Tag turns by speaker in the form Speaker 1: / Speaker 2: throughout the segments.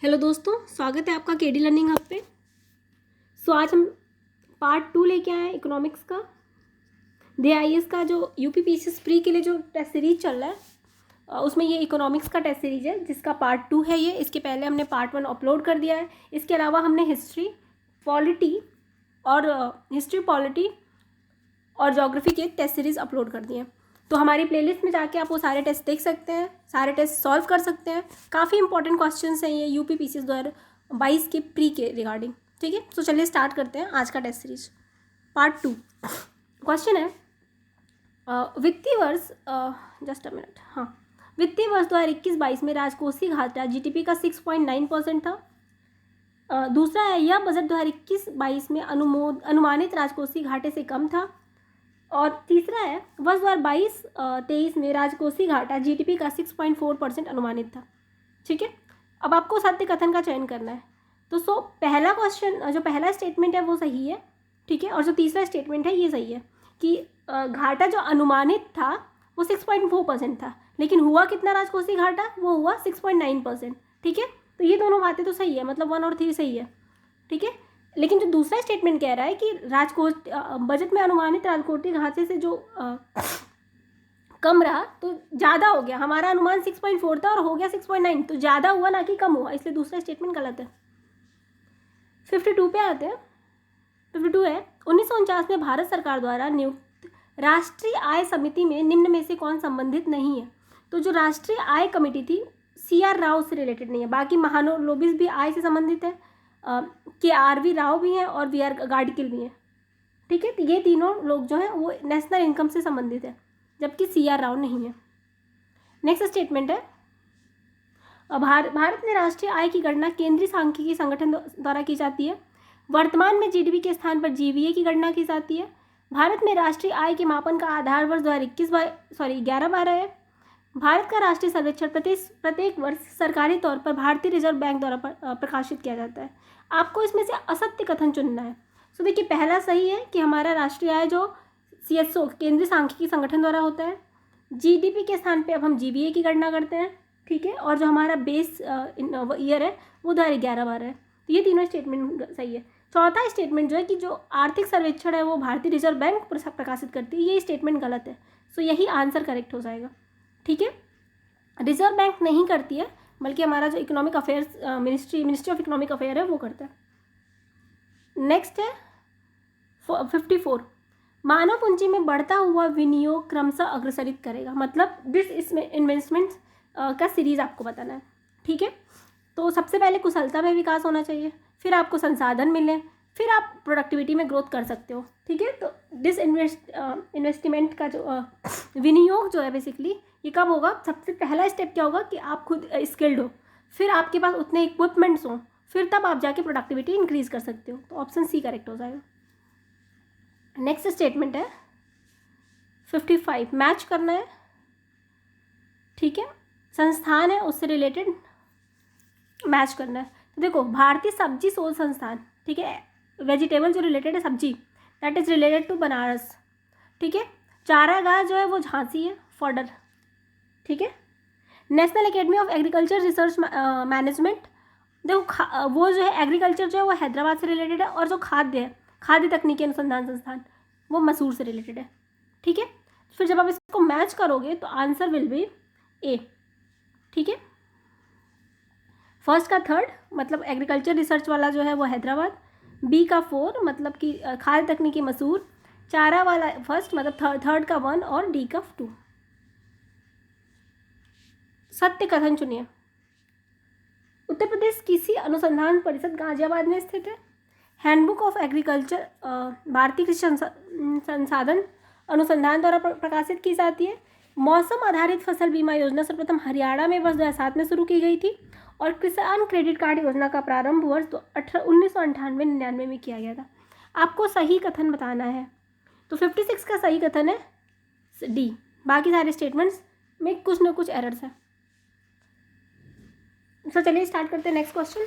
Speaker 1: Hello दोस्तों, स्वागत है आपका केडी लर्निंग हब पे। आज हम पार्ट 2 लेके आए हैं इकोनॉमिक्स का। DIS का जो यूपीपीसीएस प्री के लिए जो टेस्ट सीरीज चल रहा है उसमें ये इकोनॉमिक्स का टेस्ट सीरीज है जिसका पार्ट 2 है ये। इसके पहले हमने पार्ट 1 अपलोड कर दिया है। इसके अलावा हमने हिस्ट्री पॉलिटी और ज्योग्राफी के टेस्ट सीरीज अपलोड कर दिए हैं। तो हमारी प्लेलिस्ट में जाके आप वो सारे टेस्ट देख सकते हैं, सारे टेस्ट सॉल्व कर सकते हैं। काफ़ी इंपॉर्टेंट क्वेश्चंस हैं ये यूपीपीसीएस 2022 के प्री के रिगार्डिंग। ठीक है, तो चलिए स्टार्ट करते हैं आज का टेस्ट सीरीज पार्ट 2। क्वेश्चन है वित्तीय वर्ष जस्ट अ मिनट वित्तीय वर्ष 2021-22 में राजकोषीय घाटा जीडीपी का 6.9% था। दूसरा है यह बजट 2021-22 में अनुमानित राजकोषीय घाटे से कम था। और तीसरा है वर्ष 2022-23 में राजकोषीय घाटा जीडीपी का 6.4% अनुमानित था। ठीक है, अब आपको सत्य कथन का चयन करना है। तो पहला क्वेश्चन जो पहला स्टेटमेंट है वो सही है। ठीक है, और जो तीसरा स्टेटमेंट है ये सही है कि घाटा जो अनुमानित था वो 6.4% था, लेकिन हुआ कितना राजकोषीय घाटा, वो हुआ 6.9%। ठीक है, तो ये दोनों बातें तो सही है, मतलब 1 और 3 सही है। ठीक है, लेकिन जो दूसरा स्टेटमेंट कह रहा है कि बजट में अनुमानित राजकोषीय घाटे से जो कम रहा तो ज़्यादा हो गया। हमारा अनुमान 6.4 था और हो गया 6.9, तो ज़्यादा हुआ ना कि कम हुआ, इसलिए दूसरा स्टेटमेंट गलत है। 52 पे आते हैं। 52 है 1949 में भारत सरकार द्वारा नियुक्त राष्ट्रीय आय समिति में निम्न में से कौन संबंधित नहीं है। तो जो राष्ट्रीय आय कमेटी थी CR राव से रिलेटेड नहीं है, बाकी महानोबिस भी आय से संबंधित है, KRV राव भी हैं और VR गाडगिल भी हैं। ठीक है, तो ये तीनों लोग जो हैं वो नेशनल इनकम से संबंधित है, जबकि CR राव नहीं है। नेक्स्ट स्टेटमेंट है भारत में राष्ट्रीय आय की गणना केंद्रीय सांख्यिकी संगठन द्वारा की जाती है। वर्तमान में GDP के स्थान पर GVA की गणना की जाती है। भारत में राष्ट्रीय आय के मापन का आधार वर्ष 2011-12 है। भारत का राष्ट्रीय सर्वेक्षण प्रत्येक वर्ष सरकारी तौर पर भारतीय रिजर्व बैंक द्वारा प्रकाशित किया जाता है। आपको इसमें से असत्य कथन चुनना है। तो देखिए, पहला सही है कि हमारा राष्ट्रीय आय जो CSO केंद्रीय सांख्यिकी संगठन द्वारा होता है। GDP के स्थान पे अब हम GVA की गणना करते हैं। ठीक है, और जो हमारा बेस ईयर है वो 2011-12 है। तो ये तीनों स्टेटमेंट सही है। चौथा स्टेटमेंट जो है कि जो आर्थिक सर्वेक्षण है वो भारतीय रिजर्व बैंक प्रकाशित करती है, ये स्टेटमेंट गलत है। सो यही आंसर करेक्ट हो जाएगा। ठीक है, रिजर्व बैंक नहीं करती है, बल्कि हमारा जो economic affairs ministry of economic affair है वो करता है। नेक्स्ट है 54 मानव पूंजी में बढ़ता हुआ विनियोग क्रमशः अग्रसरित करेगा, मतलब दिस इन्वेस्टमेंट का सीरीज आपको बताना है। ठीक है, तो सबसे पहले कुशलता में विकास होना चाहिए, फिर आपको संसाधन मिले, फिर आप प्रोडक्टिविटी में ग्रोथ कर सकते हो। ठीक है, तो इन्वेस्टमेंट का जो विनियोग जो है बेसिकली ये कब होगा, सबसे पहला स्टेप क्या होगा कि आप खुद स्किल्ड हो, फिर आपके पास उतने इक्विपमेंट्स हों, फिर तब आप जाके प्रोडक्टिविटी इंक्रीज कर सकते हो। तो ऑप्शन C करेक्ट हो जाएगा। नेक्स्ट स्टेटमेंट है 55 मैच करना है। ठीक है, संस्थान है उससे रिलेटेड मैच करना है। तो देखो, भारतीय सब्जी शोध संस्थान, ठीक है, वेजिटेबल जो रिलेटेड है सब्जी, that is related to Banaras. ठीक है, चारागाह जो है वो झांसी है, फॉर्डर। ठीक है, national academy of agriculture research management, देखो वो जो है एग्रीकल्चर जो है वो हैदराबाद से रिलेटेड है, और जो खाद्य तकनीकी अनुसंधान संस्थान वो मैसूर से रिलेटेड है। ठीक है, फिर जब आप इसको मैच करोगे तो आंसर विल बी A। ठीक है, फर्स्ट का 3rd मतलब एग्रीकल्चर रिसर्च वाला जो है वो हैदराबाद, B का 4 मतलब कि खाद्य तकनीकी मैसूर, चारा वाला फर्स्ट मतलब 3rd का 1 और D का 2। सत्य कथन चुनिए। उत्तर प्रदेश कृषि अनुसंधान परिषद गाजियाबाद में स्थित है। हैंडबुक ऑफ एग्रीकल्चर भारतीय कृषि संसाधन अनुसंधान द्वारा प्रकाशित की जाती है। मौसम आधारित फसल बीमा योजना सर्वप्रथम हरियाणा में वर्ष 2007 में शुरू की गई थी, और किसान क्रेडिट कार्ड योजना का प्रारंभ वर्ष 1998-99 में किया गया था। आपको सही कथन बताना है। तो 56 का सही कथन है D, बाकी सारे स्टेटमेंट्स में कुछ ना कुछ एरर्स हैं। तो चलिए स्टार्ट करते हैं next question.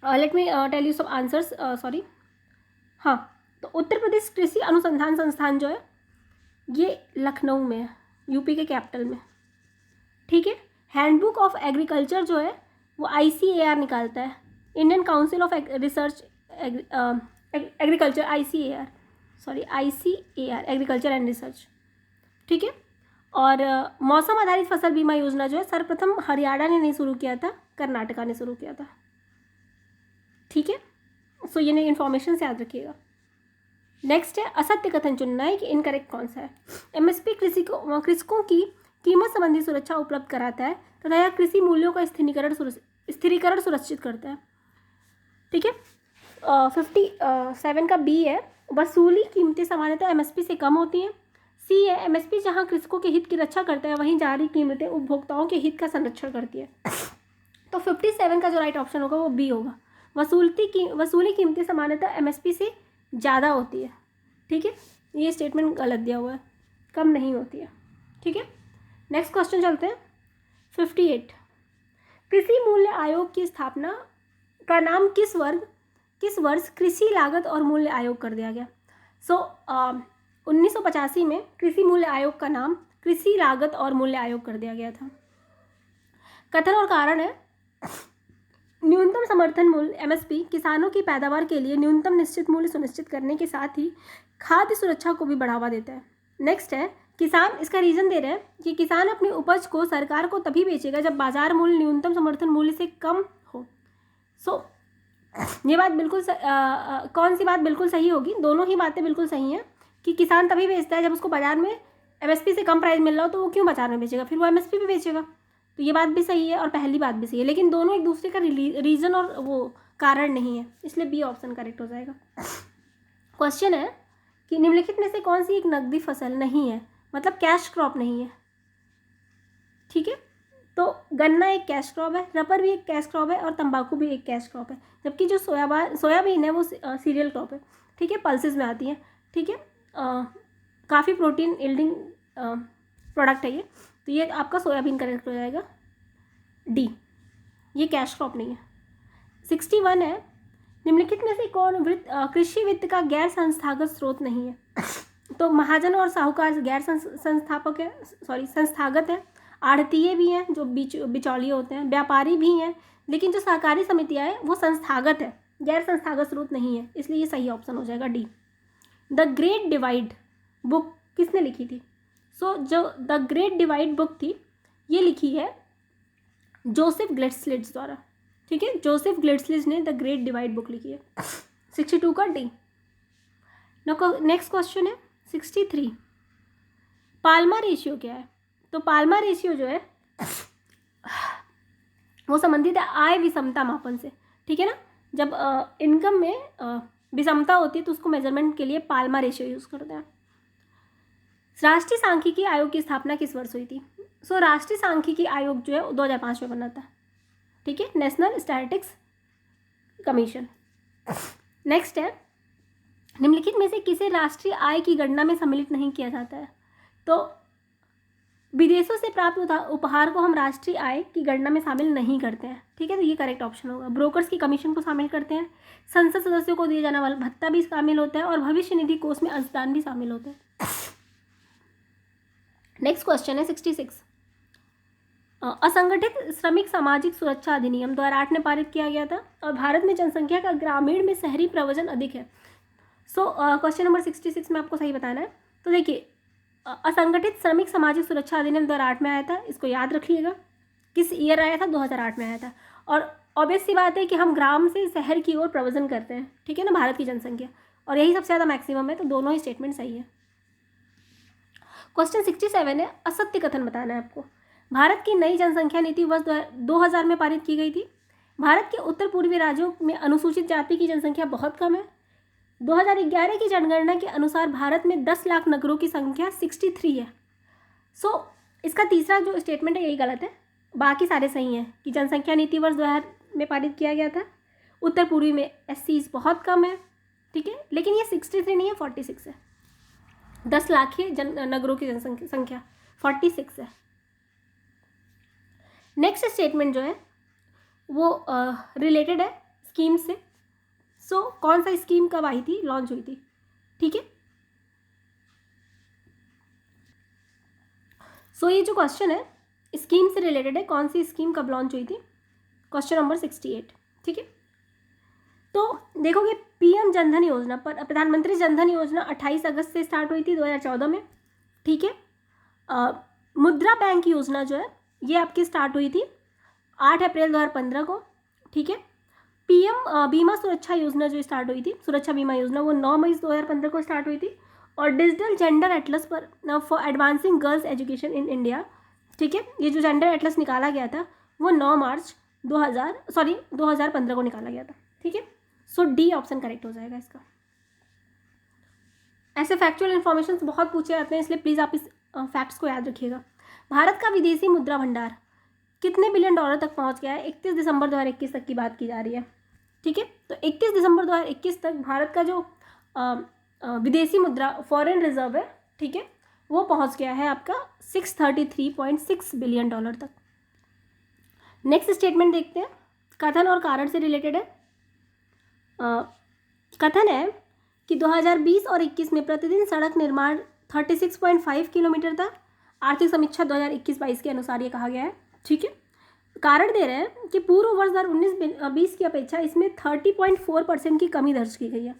Speaker 1: Let me tell you some answers. Sorry, हाँ, तो उत्तर प्रदेश कृषि अनुसंधान संस्थान जो है ये लखनऊ में है, यूपी के कैपिटल में। ठीक है, हैंडबुक ऑफ एग्रीकल्चर जो है वो ICAR निकालता है, Indian council of research agriculture, ICAR agriculture and research, ठीक है। और मौसम आधारित फसल बीमा योजना जो है सर्वप्रथम हरियाणा ने नहीं शुरू किया था, कर्नाटका ने शुरू किया था, ठीक है। सो ये इन्फॉर्मेशन से याद रखिएगा। नेक्स्ट है असत्य कथन चुनना है कि इनकरेक्ट कौन सा है। MSP कृषकों की कीमत संबंधी सुरक्षा उपलब्ध कराता है तथा यह कृषि मूल्यों का स्थिरीकरण सुरक्षित करता है, ठीक है। 57 का B है, वसूली कीमतें सामान्यतः MSP से कम होती हैं। C है, MSP जहां कृषकों के हित की रक्षा करता है वहीं जारी कीमतें उपभोक्ताओं के हित का संरक्षण करती है। तो 57 का जो राइट ऑप्शन होगा वो B होगा। वसूली कीमतें सामान्यतः MSP से ज़्यादा होती है, ठीक है। ये स्टेटमेंट गलत दिया हुआ है, कम नहीं होती है, ठीक है। नेक्स्ट क्वेश्चन चलते हैं। 58 कृषि मूल्य आयोग की स्थापना का नाम किस वर्ष कृषि लागत और मूल्य आयोग कर दिया गया। 1985 में कृषि मूल्य आयोग का नाम कृषि लागत और मूल्य आयोग कर दिया गया था। कथन और कारण है, न्यूनतम समर्थन मूल्य MSP किसानों की पैदावार के लिए न्यूनतम निश्चित मूल्य सुनिश्चित करने के साथ ही खाद्य सुरक्षा को भी बढ़ावा देता है। नेक्स्ट है किसान, इसका रीज़न दे रहे हैं कि किसान अपनी उपज को सरकार को तभी बेचेगा जब बाजार मूल्य न्यूनतम समर्थन मूल्य से कम हो। ये बात बिल्कुल कौन सी बात बिल्कुल सही होगी? दोनों ही बातें बिल्कुल सही हैं कि किसान तभी बेचता है जब उसको बाजार में MSP से कम प्राइस मिल रहा हो, तो वो क्यों बाजार में बेचेगा, फिर वो MSP पे बेचेगा। तो ये बात भी सही है और पहली बात भी सही है, लेकिन दोनों एक दूसरे का रीज़न और वो कारण नहीं है, इसलिए B ऑप्शन करेक्ट हो जाएगा। क्वेश्चन है कि निम्नलिखित में से कौन सी एक नकदी फसल नहीं है, मतलब कैश क्रॉप नहीं है, ठीक है। तो गन्ना एक कैश क्रॉप है, रबर भी एक कैश क्रॉप है और तंबाकू भी एक कैश क्रॉप है, जबकि जो सोयाबीन है वो सीरियल क्रॉप है, ठीक है, पल्सेस में आती है, ठीक है। काफ़ी प्रोटीन यील्डिंग प्रोडक्ट है ये, तो ये आपका सोयाबीन करेक्ट हो जाएगा D, ये कैश क्रॉप नहीं है। 61 है, निम्नलिखित में से कौन कृषि वित्त का गैर संस्थागत स्रोत नहीं है। तो महाजन और साहूकार गैर संस्थागत है, आढ़तीये भी हैं जो बिचौलिए होते हैं, व्यापारी भी हैं, लेकिन जो सहकारी समितियाँ हैं वो संस्थागत है, गैर संस्थागत स्रोत नहीं है, इसलिए ये सही ऑप्शन हो जाएगा D। The great divide book किसने लिखी थी? जो द ग्रेट डिवाइड बुक थी ये लिखी है जोसेफ ग्लेट्सलिट्ज द्वारा, ठीक है। जोसेफ ग्लेट्सलिट्ज ने द ग्रेट डिवाइड बुक लिखी है। 62 का D। नेक्स्ट क्वेश्चन है 63, पाल्मा रेशियो क्या है? तो पाल्मा रेशियो जो है वो संबंधित है आय विषमता मापन से, ठीक है ना। जब इनकम में विषमता होती है तो उसको मेजरमेंट के लिए पाल्मा रेशियो यूज़ करते हैं। राष्ट्रीय सांख्यिकी आयोग की स्थापना किस वर्ष हुई थी? राष्ट्रीय सांख्यिकी आयोग जो है 2005 में बना था, ठीक है, नेशनल स्टैटिस्टिक्स कमीशन। नेक्स्ट है, निम्नलिखित में से किसे राष्ट्रीय आय की गणना में सम्मिलित नहीं किया जाता है? तो विदेशों से प्राप्त उपहार को हम राष्ट्रीय आय की गणना में शामिल नहीं करते हैं, ठीक है, तो ये करेक्ट ऑप्शन होगा। ब्रोकर्स की कमीशन को शामिल करते हैं, संसद सदस्यों को दिया जाने वाला भत्ता भी शामिल होता है और भविष्य निधि कोष में अंशदान भी शामिल होता है। नेक्स्ट क्वेश्चन है 66, असंगठित श्रमिक सामाजिक सुरक्षा अधिनियम 2008 में पारित किया गया था और भारत में जनसंख्या का ग्रामीण में शहरी प्रवजन अधिक है। क्वेश्चन नंबर 66 में आपको सही बताना है। तो देखिए, असंगठित श्रमिक सामाजिक सुरक्षा अधिनियम 2008 में आया था, इसको याद रखिएगा। किस ईयर आया था? 2008 में आया था। और ऑब्वियस सी बात है कि हम ग्राम से शहर की ओर प्रवजन करते हैं, ठीक है ना, भारत की जनसंख्या, और यही सबसे ज़्यादा मैक्सिमम है, तो दोनों ही स्टेटमेंट सही है। क्वेश्चन 67 है, असत्य कथन बताना है आपको। भारत की नई जनसंख्या नीति वर्ष 2000 में पारित की गई थी। भारत के उत्तर पूर्वी राज्यों में अनुसूचित जाति की जनसंख्या बहुत कम है। 2011 की जनगणना के अनुसार भारत में 10 लाख नगरों की संख्या 63 है। इसका तीसरा जो स्टेटमेंट है यही गलत है, बाकी सारे सही हैं कि जनसंख्या नीति वर्ष 2000 में पारित किया गया था। उत्तर पूर्वी में SCs बहुत कम है, ठीक है, लेकिन ये 63 नहीं है, 46 है। 10 लाख ही नगरों की जनसंख्या 46 है। नेक्स्ट स्टेटमेंट जो है वो रिलेटेड है स्कीम से। कौन सा स्कीम कब आई थी, लॉन्च हुई थी, ठीक है। ये जो क्वेश्चन है स्कीम से रिलेटेड है, कौन सी स्कीम कब लॉन्च हुई थी, क्वेश्चन नंबर 68। ठीक है, तो देखोगे पीएम जनधन योजना पर प्रधानमंत्री जनधन योजना 28 अगस्त से स्टार्ट हुई थी 2014 में। ठीक है, मुद्रा बैंक योजना जो है ये आपकी स्टार्ट हुई थी 8 अप्रैल 2015 को। ठीक है, पीएम बीमा सुरक्षा योजना जो स्टार्ट हुई थी, सुरक्षा बीमा योजना, वो 9 मई 2015 को स्टार्ट हुई थी। और डिजिटल जेंडर एटलस पर for advancing girls education in India, ठीक है, ये जो जेंडर एटलस निकाला गया था वो 9 मार्च 2015 को निकाला गया था। ठीक है, सो डी ऑप्शन करेक्ट हो जाएगा इसका। ऐसे फैक्चुअल इन्फॉर्मेशन बहुत पूछे जाते हैं, इसलिए प्लीज़ आप इस फैक्ट्स को याद रखिएगा। भारत का विदेशी मुद्रा भंडार कितने बिलियन डॉलर तक पहुंच गया है, 31 दिसंबर 2021 तक की बात की जा रही है। ठीक है, तो 31 दिसंबर 2021 तक भारत का जो विदेशी मुद्रा फॉरेन रिजर्व है, ठीक है, वो पहुंच गया है आपका 633.6 बिलियन डॉलर तक। नेक्स्ट स्टेटमेंट देखते हैं, कथन और कारण से रिलेटेड है। कथन है कि 2020 और 21 में प्रतिदिन सड़क निर्माण 36.5 किलोमीटर था। आर्थिक समीक्षा 2021-22 के अनुसार ये कहा गया है। ठीक है, कारण दे रहे हैं कि पूर्व वर्ष 2019-20 की अपेक्षा इसमें 30.4% की कमी दर्ज की गई है।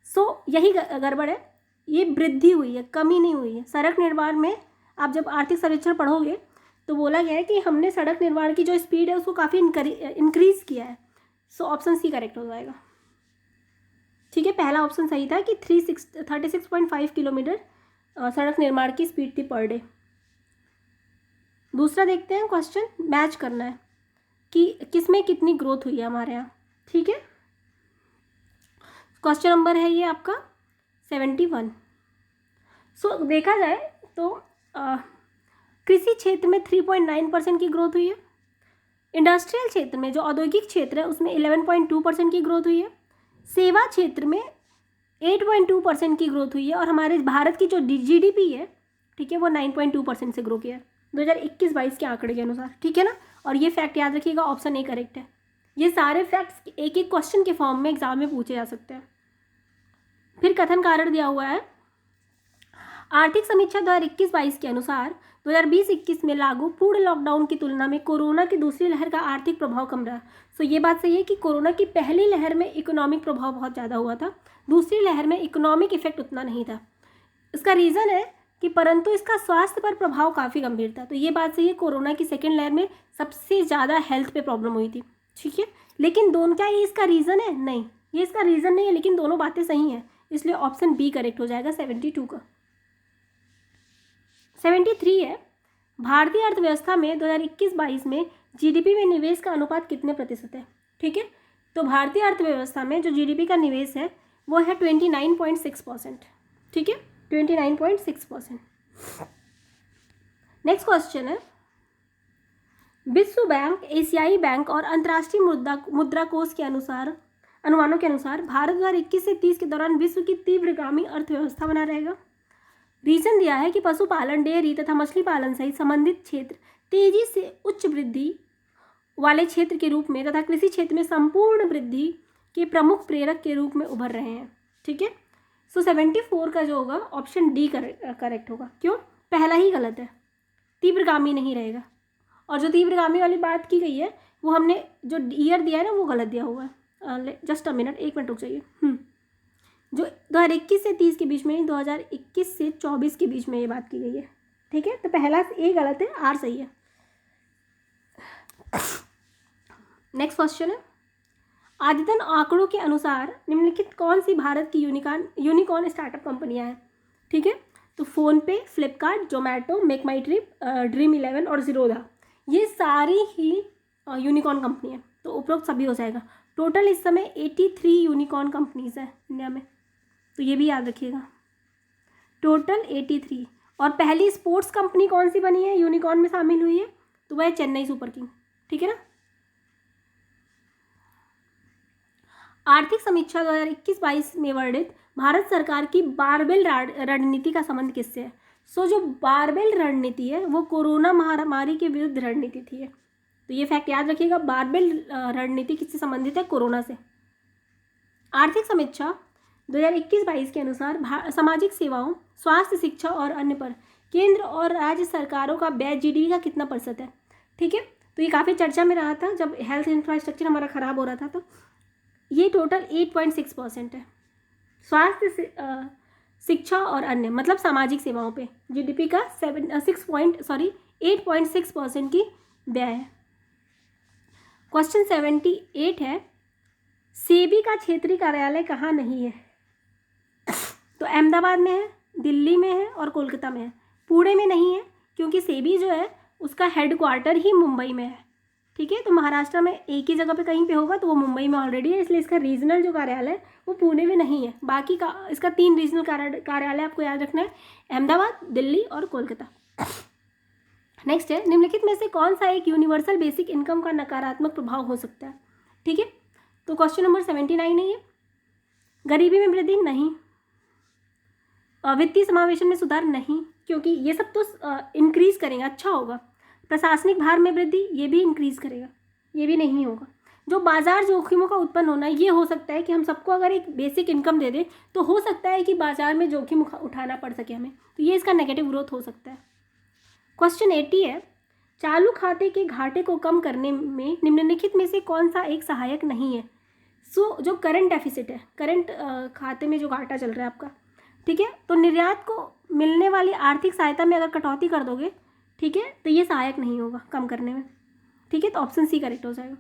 Speaker 1: सो यही गड़बड़ है, ये वृद्धि हुई है, कमी नहीं हुई है। सड़क निर्माण में आप जब आर्थिक सर्वेक्षण पढ़ोगे तो बोला गया है कि हमने सड़क निर्माण की जो स्पीड है उसको काफ़ी इंक्रीज़ किया है। सो ऑप्शन सी करेक्ट हो जाएगा। ठीक है, पहला ऑप्शन सही था कि 36.5 किलोमीटर सड़क निर्माण की स्पीड थी पर डे। दूसरा देखते हैं, क्वेश्चन मैच करना है कि किसमें कितनी ग्रोथ हुई है हमारे यहाँ। ठीक है, क्वेश्चन नंबर है ये आपका 71। सो देखा जाए तो कृषि क्षेत्र में 3.9% की ग्रोथ हुई है। इंडस्ट्रियल क्षेत्र में जो औद्योगिक क्षेत्र है उसमें 11.2% की ग्रोथ हुई है। सेवा क्षेत्र में 8.2% की ग्रोथ हुई है। और हमारे भारत की जो जीडीपी है, ठीक है, वो 9.2% से ग्रो किया है 2021-22 के आंकड़े के अनुसार। ठीक है ना, और ये फैक्ट याद रखिएगा, ऑप्शन ए करेक्ट है। ये सारे फैक्ट्स एक एक क्वेश्चन के फॉर्म में एग्जाम में पूछे जा सकते हैं। फिर कथन कारण दिया हुआ है, आर्थिक समीक्षा 2021-22 के अनुसार 2020-21 में लागू पूर्ण लॉकडाउन की तुलना में कोरोना की दूसरी लहर का आर्थिक प्रभाव कम रहा। सो ये बात सही है कि कोरोना की पहली लहर में इकोनॉमिक प्रभाव बहुत ज़्यादा हुआ था, दूसरी लहर में इकोनॉमिक इफेक्ट उतना नहीं था। इसका रीज़न है कि परंतु इसका स्वास्थ्य पर प्रभाव काफ़ी गंभीर था। तो ये बात सही है, कोरोना की सेकेंड लहर में सबसे ज़्यादा हेल्थ पे प्रॉब्लम हुई थी। ठीक है, लेकिन दोनों, क्या ये इसका रीज़न है? नहीं, ये इसका रीज़न नहीं है, लेकिन दोनों बातें सही हैं, इसलिए ऑप्शन बी करेक्ट हो जाएगा 72 का। 73 है, भारतीय अर्थव्यवस्था में 2021-22 में जीडीपी में निवेश का अनुपात कितने प्रतिशत है? ठीक है, तो भारतीय अर्थव्यवस्था में जो जीडीपी का निवेश है वो है 29.6%। ठीक है, 29.6%। नेक्स्ट क्वेश्चन है, विश्व बैंक, एशियाई बैंक और अंतर्राष्ट्रीय मुद्रा कोष के अनुमानों के अनुसार भारत 2021 से 30 के दौरान विश्व की तीव्रगामी अर्थव्यवस्था बना रहेगा। रीजन दिया है कि पशुपालन, डेयरी तथा मछली पालन सहित संबंधित क्षेत्र तेजी से उच्च वृद्धि वाले क्षेत्र के रूप में तथा कृषि क्षेत्र में संपूर्ण वृद्धि के प्रमुख प्रेरक के रूप में उभर रहे हैं। ठीक है, सो 74 का जो होगा ऑप्शन डी करेक्ट होगा। क्यों? पहला ही गलत है, तीव्रगामी नहीं रहेगा। और जो तीव्रगामी वाली बात की गई है वो हमने जो ईयर दिया है ना वो गलत दिया हुआ है। जस्ट अ मिनट, एक मिनट रुक जाइए। जो 2021 से 30 के बीच में नहीं, 2021 से 24 के बीच में ये बात की गई है। ठीक है, तो पहला ए गलत है, आर सही है। नेक्स्ट क्वेश्चन है, आदितन आंकड़ों के अनुसार निम्नलिखित कौन सी भारत की यूनिकॉर्न स्टार्टअप कंपनियां हैं? ठीक है, तो फ़ोनपे, फ्लिपकार्ट, जोमेटो, मेक माई ट्रिप, Dream11 और ज़ीरोधा, ये सारी ही यूनिकॉर्न कंपनी है। तो उपरोक्त सभी हो जाएगा। टोटल इस समय 83 यूनिकॉर्न कंपनीज है इंडिया में, तो ये भी याद रखिएगा, टोटल 83। और पहली स्पोर्ट्स कंपनी कौन सी बनी है यूनिकॉर्न में शामिल हुई है? तो वह है चेन्नई सुपर किंग। ठीक है ना। आर्थिक समीक्षा 2021-22 में वर्णित भारत सरकार की बारबेल रणनीति का संबंध किससे है? सो जो बारबेल रणनीति है वो कोरोना महामारी के विरुद्ध रणनीति थी। तो ये फैक्ट याद रखिएगा, बारबेल रणनीति किससे संबंधित है? कोरोना से। आर्थिक समीक्षा 2021-22 के अनुसार सामाजिक सेवाओं, स्वास्थ्य, शिक्षा और अन्य पर केंद्र और राज्य सरकारों का व्यय जीडीपी का कितना % है? ठीक है, तो ये काफ़ी चर्चा में रहा था जब हेल्थ इंफ्रास्ट्रक्चर हमारा ख़राब हो रहा था, तो ये टोटल 8.6% है। स्वास्थ्य, शिक्षा और अन्य मतलब सामाजिक सेवाओं पे जीडीपी का 8.6% की व्यय है। क्वेश्चन 78 है, सेबी का क्षेत्रीय कार्यालय कहाँ नहीं है? तो अहमदाबाद में है, दिल्ली में है और कोलकाता में है। पुणे में नहीं है क्योंकि सेबी जो है उसका हेडक्वार्टर ही मुंबई में है। ठीक है, तो महाराष्ट्र में एक ही जगह पे कहीं पे होगा तो वो मुंबई में ऑलरेडी है, इसलिए इसका रीजनल जो कार्यालय है वो पुणे में नहीं है। बाकी का इसका 3 रीजनल कार्यालय आपको याद रखना है, अहमदाबाद, दिल्ली और कोलकाता। नेक्स्ट है, निम्नलिखित में से कौन सा एक यूनिवर्सल बेसिक इनकम का नकारात्मक प्रभाव हो सकता है? ठीक है, तो क्वेश्चन नंबर 79 नहीं है। गरीबी में वृद्धि नहीं, वित्तीय समावेशन में सुधार नहीं, क्योंकि ये सब तो इंक्रीज करेंगे, अच्छा होगा। प्रशासनिक भार में वृद्धि, ये भी इंक्रीज करेगा, ये भी नहीं होगा। जो बाजार जोखिमों का उत्पन्न होना, ये हो सकता है कि हम सबको अगर एक बेसिक इनकम दे दें तो हो सकता है कि बाजार में जोखिम उठाना पड़ सके हमें, तो ये इसका नेगेटिव ग्रोथ हो सकता है। क्वेश्चन 80 है, चालू खाते के घाटे को कम करने में निम्नलिखित में से कौन सा एक सहायक नहीं है? जो करंट डेफिसिट है, करंट खाते में जो घाटा चल रहा है आपका, ठीक है, तो निर्यात को मिलने वाली आर्थिक सहायता में अगर कटौती कर दोगे, ठीक है, तो ये सहायक नहीं होगा कम करने में। ठीक है, तो ऑप्शन सी करेक्ट हो जाएगा।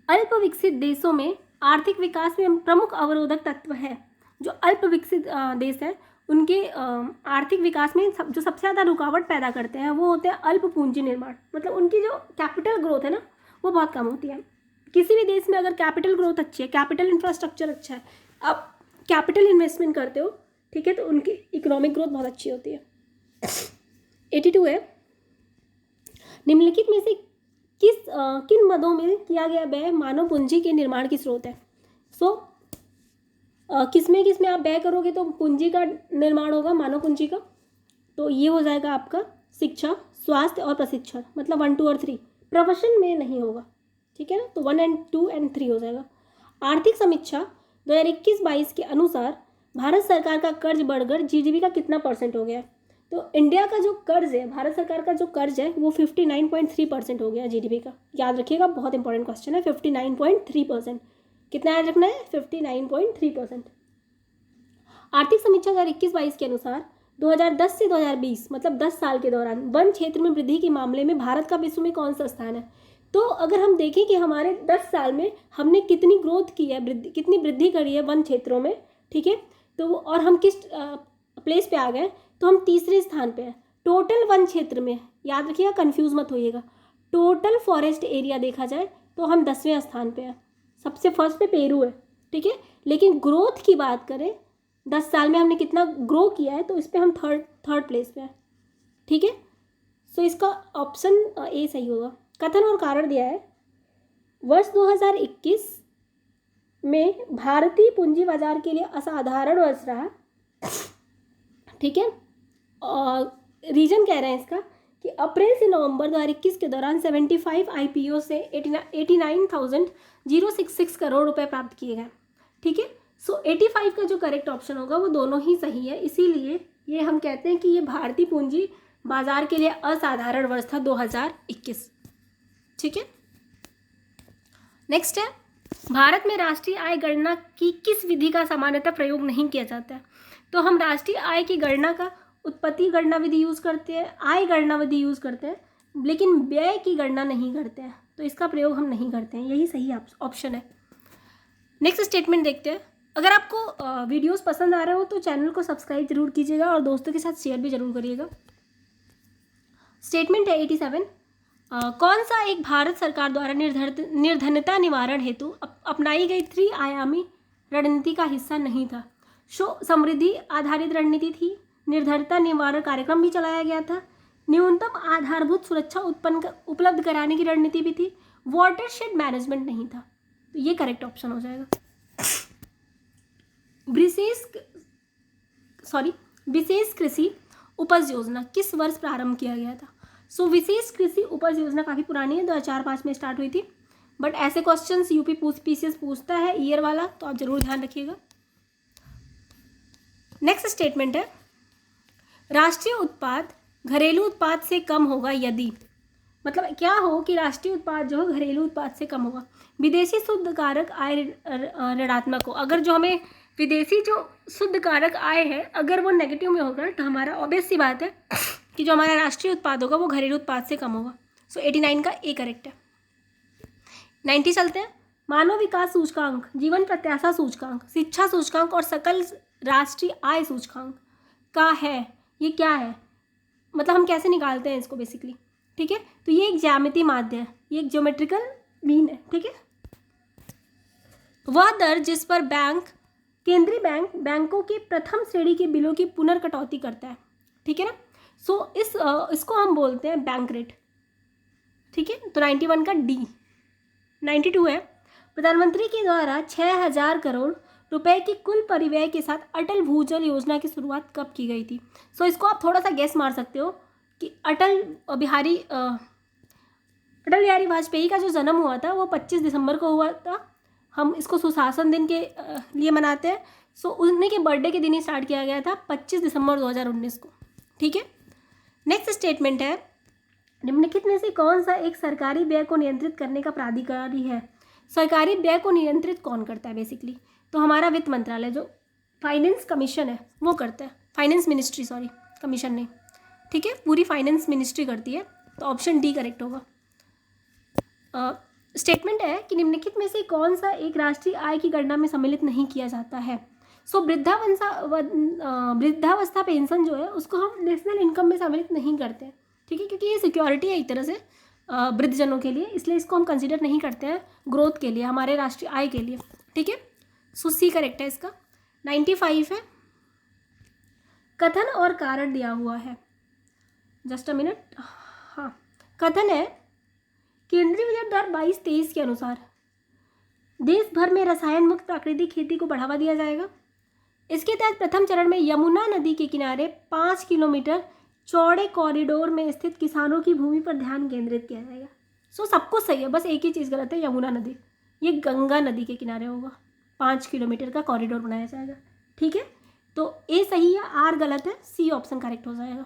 Speaker 1: अल्प विकसित देशों में आर्थिक विकास में प्रमुख अवरोधक तत्व है। जो अल्प विकसित देश है उनके आर्थिक विकास में जो सबसे ज़्यादा रुकावट पैदा करते हैं वो होते हैं अल्प पूंजी निर्माण, मतलब उनकी जो कैपिटल ग्रोथ है ना वो बहुत कम होती है। किसी भी देश में अगर कैपिटल ग्रोथ अच्छी है, कैपिटल इंफ्रास्ट्रक्चर अच्छा है, आप कैपिटल इन्वेस्टमेंट करते हो, ठीक है, तो उनकी इकोनॉमिक ग्रोथ बहुत अच्छी होती है। 82 है, निम्नलिखित में से किन मदों में किया गया व्यय मानव पूंजी के निर्माण की स्रोत है? किसमें आप व्यय करोगे तो पूंजी का निर्माण होगा, मानव पूंजी का, तो ये हो जाएगा आपका शिक्षा, स्वास्थ्य और प्रशिक्षण, मतलब 1, 2 और 3। प्रोफेशन में नहीं होगा, ठीक है ना, तो 1 and 2 and 3 हो जाएगा। आर्थिक समीक्षा 2021-22 के अनुसार भारत सरकार का कर्ज बढ़कर जीडीपी का कितना % हो गया है? तो इंडिया का जो कर्ज है, भारत सरकार का जो कर्ज है वो 59.3% हो गया जीडीपी का। याद रखिएगा, बहुत इंपॉर्टेंट क्वेश्चन है। 59.3%, कितना याद रखना है? 59.3%। आर्थिक समीक्षा 2021-22 के अनुसार 2010 से 2020 मतलब 10 साल के दौरान वन क्षेत्र में वृद्धि के मामले में भारत का विश्व में कौन सा स्थान है? तो अगर हम देखें कि हमारे 10 साल में हमने कितनी ग्रोथ की है, कितनी वृद्धि करी है वन क्षेत्रों में, ठीक है, तो और हम किस प्लेस पे आ गए, तो हम तीसरे स्थान पे हैं टोटल वन क्षेत्र में। याद रखिएगा, कंफ्यूज मत होइएगा। टोटल फॉरेस्ट एरिया देखा जाए तो हम 10वें स्थान पे हैं, सबसे फर्स्ट पे पेरू है, ठीक है, लेकिन ग्रोथ की बात करें 10 साल में हमने कितना ग्रो किया है तो इस पर हम थर्ड प्लेस पे हैं, ठीक है। सो इसका ऑप्शन ए सही होगा। कथन और कारण दिया है, वर्ष 2021 में भारतीय पूंजी बाजार के लिए असाधारण वर्ष रहा, ठीक है, और रीजन कह रहे हैं इसका कि अप्रैल से नवंबर 2021 के दौरान 75 IPO से 89,066 करोड़ रुपए प्राप्त किए गए, ठीक है। सो 85 का जो करेक्ट ऑप्शन होगा वो दोनों ही सही है, इसीलिए ये हम कहते हैं कि ये भारतीय पूंजी बाजार के लिए असाधारण वर्ष था 2021, ठीक है। नेक्स्ट है, भारत में राष्ट्रीय आय गणना की किस विधि का सामान्यतः प्रयोग नहीं किया जाता है? तो हम राष्ट्रीय आय की गणना का उत्पत्ति गणना विधि यूज़ करते हैं, आय गणना विधि यूज़ करते हैं, लेकिन व्यय की गणना नहीं करते हैं, तो इसका प्रयोग हम नहीं करते हैं, यही सही ऑप्शन है। नेक्स्ट स्टेटमेंट देखते हैं। अगर आपको वीडियोस पसंद आ रहे हो तो चैनल को सब्सक्राइब जरूर कीजिएगा और दोस्तों के साथ शेयर भी जरूर करिएगा। स्टेटमेंट है 87, कौन सा एक भारत सरकार द्वारा निर्धनता निवारण हेतु अपनाई गई 3 आयामी रणनीति का हिस्सा नहीं था? समृद्धि आधारित रणनीति थी, निर्धनता निवारण कार्यक्रम भी चलाया गया था, न्यूनतम आधारभूत सुरक्षा उपलब्ध कराने की रणनीति भी थी, वाटरशेड मैनेजमेंट नहीं था, तो ये करेक्ट ऑप्शन हो जाएगा। विशेष कृषि उपज योजना किस वर्ष प्रारंभ किया गया था? विशेष कृषि उपज योजना काफ़ी पुरानी है, 2004-05 में स्टार्ट हुई थी, बट ऐसे क्वेश्चंस यूपी PCS पूछता है ईयर वाला, तो आप जरूर ध्यान रखिएगा। नेक्स्ट स्टेटमेंट है, राष्ट्रीय उत्पाद घरेलू उत्पाद से कम होगा यदि, मतलब क्या हो कि राष्ट्रीय उत्पाद जो है घरेलू उत्पाद से कम होगा। विदेशी शुद्ध कारक आय ऋणात्मक हो, अगर जो हमें विदेशी जो शुद्ध कारक आय है अगर वो नेगेटिव में होगा तो हमारा ऑब्वियस सी बात है कि जो हमारा राष्ट्रीय उत्पाद होगा वो घरेलू उत्पाद से कम होगा। सो 89 का ए करेक्ट है। 90 चलते हैं। मानव विकास सूचकांक, जीवन प्रत्याशा सूचकांक, शिक्षा सूचकांक और सकल राष्ट्रीय आय सूचकांक का है, ये क्या है, मतलब हम कैसे निकालते हैं इसको बेसिकली, ठीक है। तो ये एक ज्यामितीय माध्य है, ये एक ज्योमेट्रिकल मीन है, ठीक है। वह दर जिस पर केंद्रीय बैंक बैंकों के प्रथम श्रेणी के बिलों की पुनर्कटौती करता है, ठीक है ना। सो इसको हम बोलते हैं बैंक रेट, ठीक है। तो 91 का डी। 92 है, प्रधानमंत्री के द्वारा 6000 करोड़ रुपए की कुल परिव्यय के साथ अटल भूजल योजना की शुरुआत कब की गई थी। सो इसको आप थोड़ा सा गेस मार सकते हो कि अटल बिहारी वाजपेयी का जो जन्म हुआ था वो 25 दिसंबर को हुआ था। हम इसको सुशासन दिन के लिए मनाते हैं। सो उन्हीं के बर्थडे के दिन ही स्टार्ट किया गया था 25 दिसंबर 2019 को, ठीक है। नेक्स्ट स्टेटमेंट है, निम्नलिखित में से कौन सा एक सरकारी व्यय को नियंत्रित करने का प्राधिकारी है। सरकारी व्यय को नियंत्रित कौन करता है बेसिकली, तो हमारा वित्त मंत्रालय जो फाइनेंस कमीशन है वो करता है, फाइनेंस मिनिस्ट्री, सॉरी कमीशन नहीं, ठीक है, पूरी फाइनेंस मिनिस्ट्री करती है। तो ऑप्शन डी करेक्ट होगा। स्टेटमेंट है कि निम्नलिखित में से कौन सा एक राष्ट्रीय आय की गणना में सम्मिलित नहीं किया जाता है। सो वृद्धावस्था पेंशन जो है उसको हम नेशनल इनकम में सम्मिलित नहीं करते हैं, ठीक है, क्योंकि ये सिक्योरिटी है एक तरह से वृद्धजनों के लिए, इसलिए इसको हम कंसिडर नहीं करते हैं ग्रोथ के लिए, हमारे राष्ट्रीय आय के लिए, ठीक है। सो सी करेक्ट है इसका। 95 है, कथन और कारण दिया हुआ है, जस्ट अ मिनट। हाँ, कथन है केंद्रीय बजट 2022-23 के अनुसार देश भर में रसायन मुक्त प्राकृतिक खेती को बढ़ावा दिया जाएगा। इसके तहत प्रथम चरण में यमुना नदी के किनारे 5 किलोमीटर चौड़े कॉरिडोर में स्थित किसानों की भूमि पर ध्यान केंद्रित किया जाएगा। सो सब कुछ सही है, बस एक ही चीज़ गलत है, यमुना नदी, ये गंगा नदी के किनारे होगा, 5 किलोमीटर का कॉरिडोर बनाया जाएगा, ठीक है। तो ए सही है, आर गलत है, सी ऑप्शन करेक्ट हो जाएगा।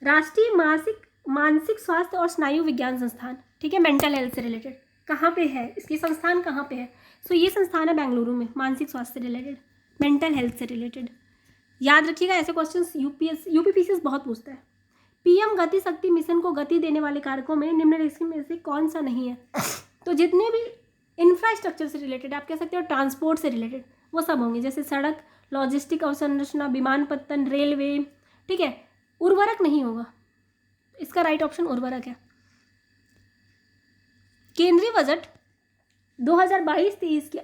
Speaker 1: राष्ट्रीय मानसिक स्वास्थ्य और स्नायु विज्ञान संस्थान, ठीक है, मेंटल हेल्थ से रिलेटेड, कहाँ पे है, इसकी संस्थान कहाँ पे है। सो ये संस्थान है बेंगलुरु में, मानसिक स्वास्थ्य से रिलेटेड, मेंटल हेल्थ से रिलेटेड। याद रखिएगा, ऐसे क्वेश्चंस यूपीपीसीएस बहुत पूछता है। पीएम गति शक्ति मिशन को गति देने वाले कारकों में निम्नलिखित में से कौन सा नहीं है। तो जितने भी इंफ्रास्ट्रक्चर से रिलेटेड, आप कह सकते हो ट्रांसपोर्ट से रिलेटेड, वो सब होंगे, जैसे सड़क, लॉजिस्टिक अवसंरचना, विमानपत्तन, रेलवे, ठीक है। उर्वरक नहीं होगा, इसका राइट ऑप्शन उर्वरक है। केंद्रीय बजट 2022-23 के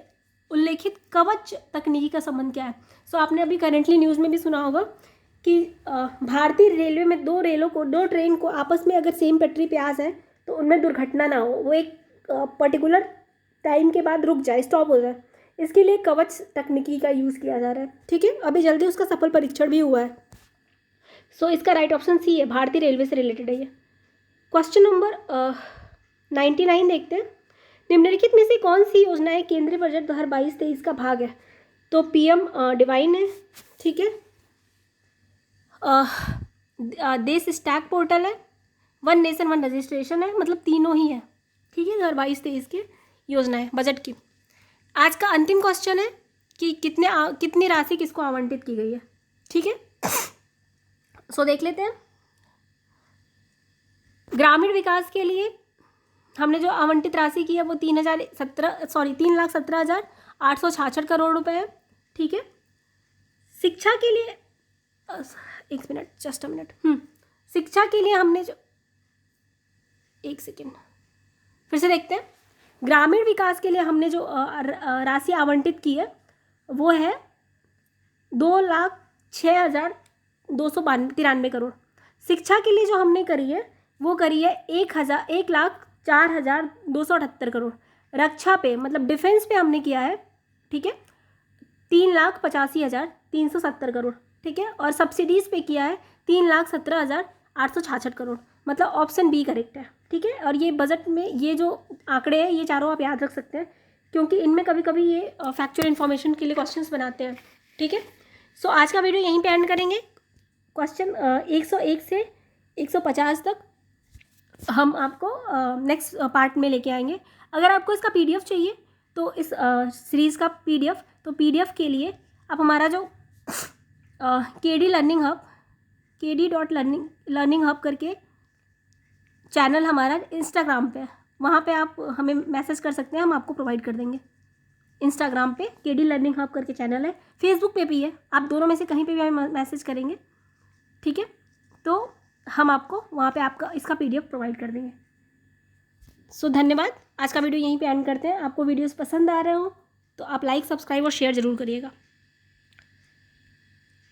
Speaker 1: उल्लेखित कवच तकनीकी का संबंध क्या है। सो आपने अभी करेंटली न्यूज़ में भी सुना होगा कि भारतीय रेलवे में दो ट्रेन को आपस में अगर सेम पटरी पे आ जाए तो उनमें दुर्घटना ना हो, वो एक पर्टिकुलर टाइम के बाद रुक जाए, स्टॉप हो जाए, इसके लिए कवच तकनीकी का यूज़ किया जा रहा है, ठीक है। अभी जल्दी उसका सफल परीक्षण भी हुआ है। सो इसका राइट ऑप्शन सी है, भारतीय रेलवे से रिलेटेड है ये। क्वेश्चन नंबर 99 देखते हैं, निम्नलिखित में से कौन सी योजनाएं केंद्रीय बजट 2022-23 का भाग है। तो पीएम डिवाइन है, ठीक है, देश स्टैक पोर्टल है, वन नेशन वन रजिस्ट्रेशन है, मतलब तीनों ही है, ठीक है, 2022-23 की योजनाएं बजट की। आज का अंतिम क्वेश्चन है कि कितनी राशि किसको आवंटित की गई है, ठीक है। सो देख लेते हैं। ग्रामीण विकास के लिए हमने जो आवंटित राशि की है वो 3,17,866 करोड़ रुपए है, ठीक है। शिक्षा के लिए एक मिनट, जस्ट अ मिनट, शिक्षा के लिए हमने जो, एक सेकेंड फिर से देखते हैं। ग्रामीण विकास के लिए हमने जो राशि आवंटित की है वो है 2,06,293 करोड़। शिक्षा के लिए जो हमने करी है वो करी है 1,04,278 करोड़। रक्षा पे मतलब डिफेंस पे हमने किया है, ठीक है, 3,85,370 करोड़, ठीक है। और सब्सिडीज़ पे किया है 3,17,866 करोड़, मतलब ऑप्शन बी करेक्ट है, ठीक है। और ये बजट में ये जो आंकड़े हैं ये चारों आप याद रख सकते हैं, क्योंकि इनमें कभी कभी ये फैक्चुअल इन्फॉर्मेशन के लिए क्वेश्चंस बनाते हैं, ठीक है। सो आज का वीडियो यहीं पे एंड करेंगे। क्वेश्चन 101 से 150 तक हम आपको नेक्स्ट पार्ट में लेके आएंगे। अगर आपको इसका पीडीएफ चाहिए तो इस सीरीज़ का पीडीएफ, तो पीडीएफ के लिए आप हमारा जो KD लर्निंग हब, KD.लर्निंग हब करके चैनल हमारा इंस्टाग्राम पे, वहाँ पे आप हमें मैसेज कर सकते हैं, हम आपको प्रोवाइड कर देंगे। इंस्टाग्राम पे KD लर्निंग हब करके चैनल है, फेसबुक पे भी है, आप दोनों में से कहीं पे भी हमें मैसेज करेंगे, ठीक है, तो हम आपको वहाँ पे आपका इसका पीडीएफ प्रोवाइड कर देंगे। सो धन्यवाद। आज का वीडियो यहीं पे एंड करते हैं। आपको वीडियोस पसंद आ रहे हो तो आप लाइक, सब्सक्राइब और शेयर ज़रूर करिएगा।